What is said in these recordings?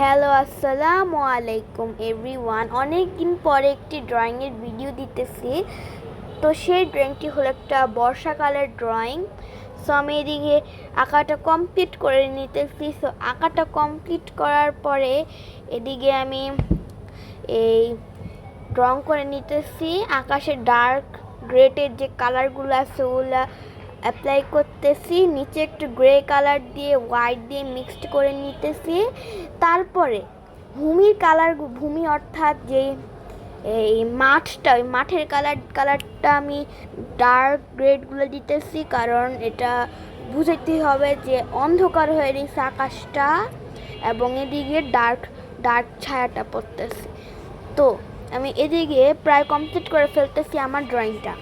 Hello, আসসালামু আলাইকুম everyone. অনেক দিন পরে একটি ড্রয়িংয়ের ভিডিও দিতেছি। তো সেই ড্রয়িংটি হলো একটা বর্ষাকালের ড্রয়িং। সো আমি এদিকে আঁকাটা কমপ্লিট করে নিতেছি। সো আঁকাটা কমপ্লিট করার পরে এদিকে আমি এই ড্রয়িং করে নিতেছি। আকাশের ডার্ক গ্রেটের যে কালারগুলো আছে ওগুলো অ্যাপ্লাই করতেছি। নিচে একটু গ্রে কালার দিয়ে হোয়াইট দিয়ে মিক্সড করে নিতেছি। তারপরে ভূমি অর্থাৎ যে এই মাঠটা, ওই মাঠের কালারটা আমি ডার্ক গ্রেডগুলো দিতেছি, কারণ এটা বুঝাইতে হবে যে অন্ধকার হয়ে গেছে আকাশটা এবং এদিকে ডার্ক ছায়াটা পড়তেছে। তো আমি এদিকে প্রায় কমপ্লিট করে ফেলতেছি আমার ড্রয়িংটা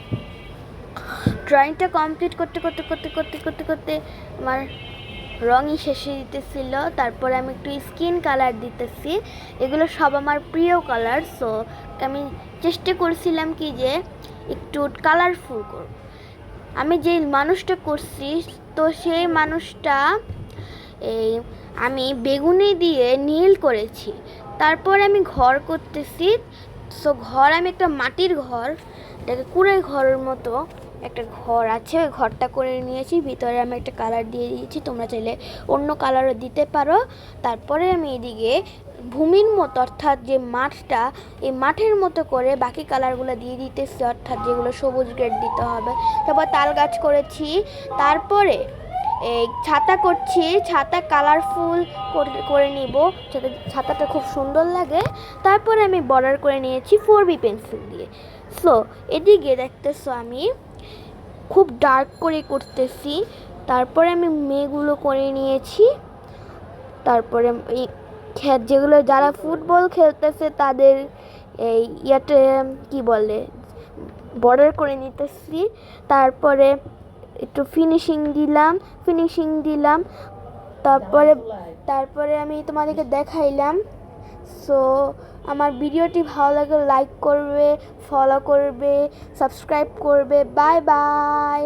কমপ্লিট করতে আমার রঙই শেষে দিতেছিল। তারপরে আমি একটু স্কিন কালার দিতেছি। এগুলো সব আমার প্রিয় কালার। সো আমি চেষ্টা করছিলাম কি যে একটু কালারফুল করব। আমি যে মানুষটা করছি, তো সেই মানুষটা আমি বেগুনি দিয়ে নীল করেছি। তারপরে আমি ঘর করতেছি। সো ঘর, আমি একটা মাটির ঘর, এটাকে কুড়ে ঘরের মতো একটা ঘর আছে, ওই ঘরটা করে নিয়েছি। ভিতরে আমি একটা কালার দিয়ে দিয়েছি, তোমরা চাইলে অন্য কালারও দিতে পারো। তারপরে আমি এদিকে ভূমির মতো, অর্থাৎ যে মাঠটা, এই মাঠের মতো করে বাকি কালারগুলো দিয়ে দিতেছি, অর্থাৎ যেগুলো সবুজ গ্রেড দিতে হবে। তারপর তাল গাছ করেছি। তারপরে এই ছাতা করছি, ছাতা কালারফুল করে নিব, যাতে ছাতাটা খুব সুন্দর লাগে। তারপরে আমি বর্ডার করে নিয়েছি 4B পেন্সিল দিয়ে। সো এদিকে দেখতেছো আমি খুব ডার্ক করে করতেছি। তারপরে আমি মেয়েগুলো করে নিয়েছি। তারপরে এই যেগুলো যারা ফুটবল খেলতেছে তাদের এই ইয়াতে কি বলে, বর্ডার করে নিতেছি। তারপরে একটু ফিনিশিং দিলাম। তারপরে আমি তোমাদেরকে দেখাইলাম। সো আমার ভিডিওটি ভালো লাগলে লাইক করবে, ফলো করবে, সাবস্ক্রাইব করবে। Bye bye.